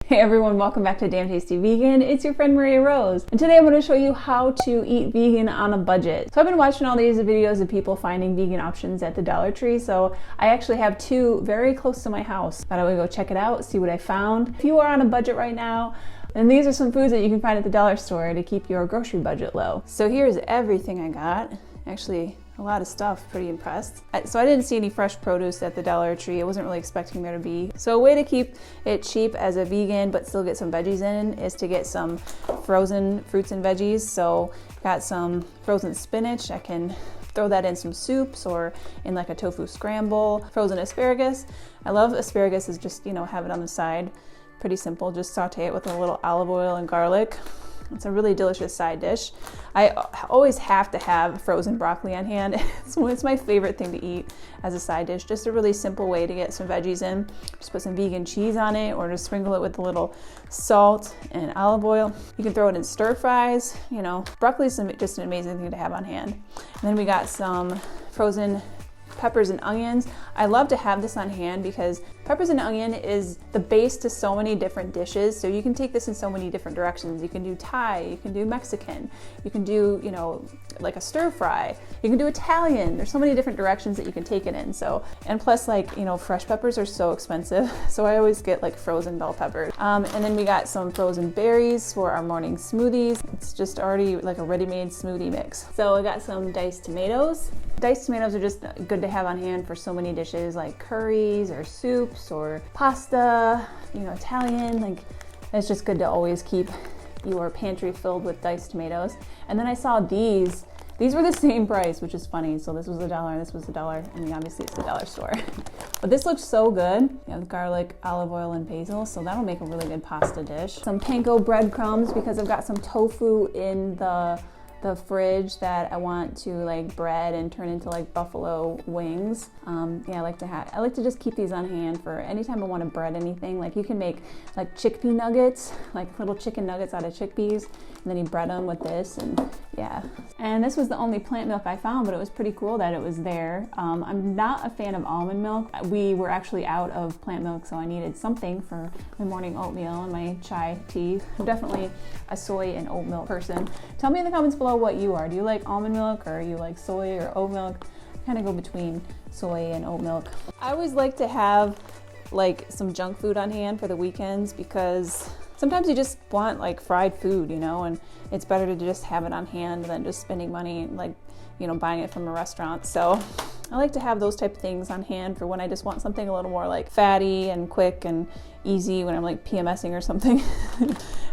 Hey everyone, welcome back to Damn Tasty Vegan. It's your friend Maria Rose. And today I'm going to show you how to eat vegan on a budget. So I've been watching all these videos of people finding vegan options at the Dollar Tree. So I actually have two very close to my house. Thought I would go check it out, see what I found. If you are on a budget right now, and these are some foods that you can find at the dollar store to keep your grocery budget low. So here's everything I got. Actually, a lot of stuff, pretty impressed. So I didn't see any fresh produce at the Dollar Tree. I wasn't really expecting there to be. So a way to keep it cheap as a vegan but still get some veggies in is to get some frozen fruits and veggies. So got some frozen spinach. I can throw that in some soups or in like a tofu scramble. Frozen asparagus. I love asparagus, is just, have it on the side. Pretty simple, just saute it with a little olive oil and garlic. It's a really delicious side dish. I always have to have frozen broccoli on hand. It's my favorite thing to eat as a side dish. Just a really simple way to get some veggies in. Just put some vegan cheese on it or just sprinkle it with a little salt and olive oil. You can throw it in stir fries. Broccoli is just an amazing thing to have on hand. And then we got some frozen peppers and onions. I love to have this on hand because peppers and onion is the base to so many different dishes. So you can take this in so many different directions. You can do Thai, you can do Mexican, you can do, like a stir fry, you can do Italian. There's so many different directions that you can take it in. So, and plus fresh peppers are so expensive. So I always get like frozen bell peppers. And then we got some frozen berries for our morning smoothies. It's just already like a ready-made smoothie mix. So I got some diced tomatoes. Diced tomatoes are just good to have on hand for so many dishes like curries or soups or pasta, Italian. It's just good to always keep your pantry filled with diced tomatoes. And then I saw these were the same price, which is funny. So this was $1 and this was $1. I mean, obviously it's the dollar store. But this looks so good. Garlic, olive oil, and basil. So that'll make a really good pasta dish. Some panko breadcrumbs because I've got some tofu in the fridge that I want to bread and turn into buffalo wings. I like to just keep these on hand for anytime I want to bread anything. You can make chickpea nuggets, little chicken nuggets out of chickpeas, and then you bread them with this, and yeah. And this was the only plant milk I found, but it was pretty cool that it was there. I'm not a fan of almond milk. We were actually out of plant milk, so I needed something for my morning oatmeal and my chai tea. I'm definitely a soy and oat milk person. Tell me in the comments below what you are. Do you like almond milk, or you like soy or oat milk? I kind of go between soy and oat milk. I always like to have some junk food on hand for the weekends because sometimes you just want fried food, and it's better to just have it on hand than just spending money buying it from a restaurant. So I like to have those type of things on hand for when I just want something a little more fatty and quick and easy when I'm PMSing or something.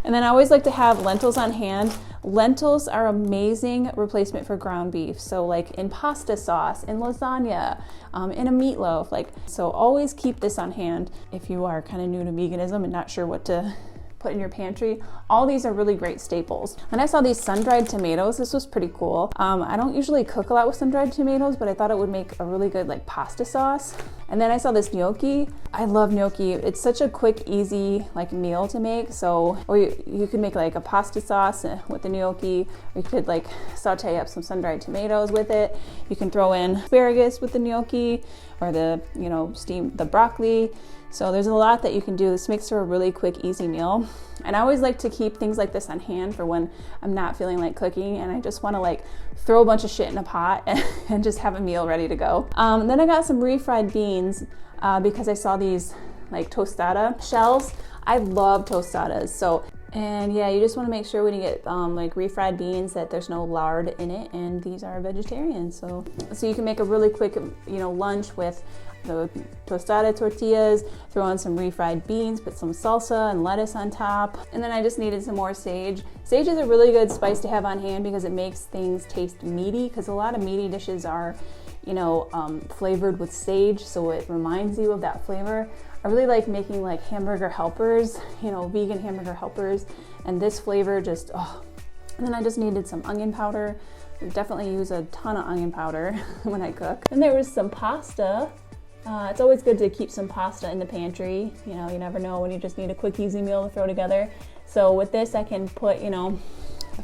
And then I always like to have lentils on hand. Lentils are amazing replacement for ground beef. So in pasta sauce, in lasagna, in a meatloaf. So always keep this on hand if you are kind of new to veganism and not sure what to put in your pantry. All these are really great staples. And I saw these sun-dried tomatoes. This was pretty cool. I don't usually cook a lot with sun-dried tomatoes, but I thought it would make a really good pasta sauce. And then I saw this gnocchi. I love gnocchi. It's such a quick, easy meal to make. So, or you could make a pasta sauce with the gnocchi, or you could saute up some sun-dried tomatoes with it. You can throw in asparagus with the gnocchi, or steam the broccoli. So there's a lot that you can do. This makes for a really quick, easy meal. And I always like to keep things like this on hand for when I'm not feeling like cooking and I just want to throw a bunch of shit in a pot and just have a meal ready to go. Then I got some refried beans because I saw these tostada shells. I love tostadas. And yeah, you just want to make sure when you get refried beans that there's no lard in it, and these are vegetarian. So you can make a really quick lunch with the tostada tortillas, throw on some refried beans, put some salsa and lettuce on top. And then I just needed some more sage. Sage is a really good spice to have on hand because it makes things taste meaty, because a lot of meaty dishes are flavored with sage, so it reminds you of that flavor. I really like making hamburger helpers, vegan hamburger helpers, and this flavor just, oh. And then I just needed some onion powder. I definitely use a ton of onion powder when I cook. And there was some pasta. It's always good to keep some pasta in the pantry. You never know when you just need a quick, easy meal to throw together. So with this, I can put,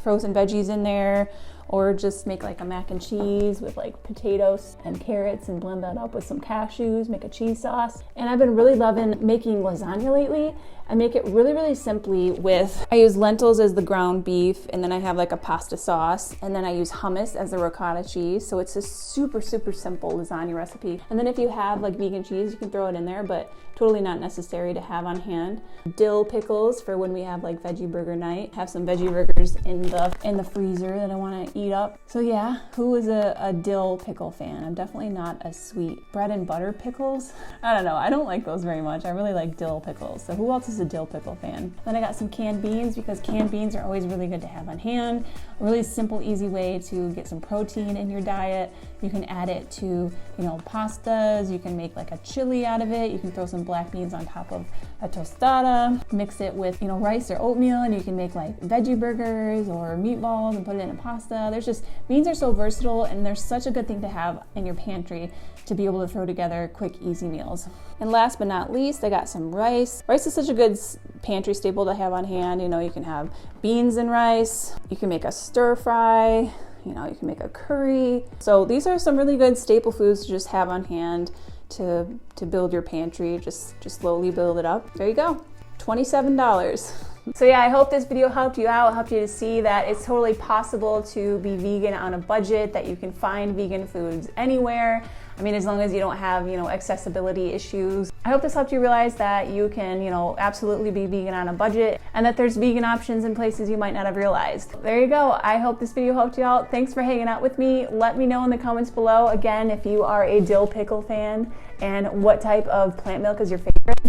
frozen veggies in there, or just make like a mac and cheese with like potatoes and carrots and blend that up with some cashews, make a cheese sauce. And I've been really loving making lasagna lately. I make it really simply with, I use lentils as the ground beef, and then I have like a pasta sauce, and then I use hummus as the ricotta cheese. So it's a super simple lasagna recipe. And then if you have like vegan cheese, you can throw it in there, but totally not necessary to have on hand. Dill pickles for when we have like veggie burger night. Have some veggie burgers in the freezer that I want to eat up. So yeah, who is a dill pickle fan? I'm definitely not a sweet bread and butter pickles. I don't know, I don't like those very much. I really like dill pickles. So who else is a dill pickle fan? Then I got some canned beans, because canned beans are always really good to have on hand. A really simple, easy way to get some protein in your diet. You can add it to, you know, pastas. You can make like a chili out of it. You can throw some black beans on top of a tostada. Mix it with, you know, rice or oatmeal, and you can make like veggie burgers or meatballs and put it in a pasta. There's just, beans are so versatile, and they're such a good thing to have in your pantry to be able to throw together quick, easy meals. And last but not least, I got some rice. Rice is such a good pantry staple to have on hand. You know, you can have beans and rice. You can make a stir fry. You know, you can make a curry. So these are some really good staple foods to just have on hand to build your pantry. Just slowly build it up. There you go, $27. So yeah, I hope this video helped you out, helped you to see that it's totally possible to be vegan on a budget, that you can find vegan foods anywhere. I mean, as long as you don't have, you know, accessibility issues. I hope this helped you realize that you can, you know, absolutely be vegan on a budget, and that there's vegan options in places you might not have realized. There you go. I hope this video helped you out. Thanks for hanging out with me. Let me know in the comments below, again, if you are a dill pickle fan and what type of plant milk is your favorite.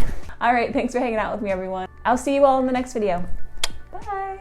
All right, thanks for hanging out with me, everyone. I'll see you all in the next video. Bye.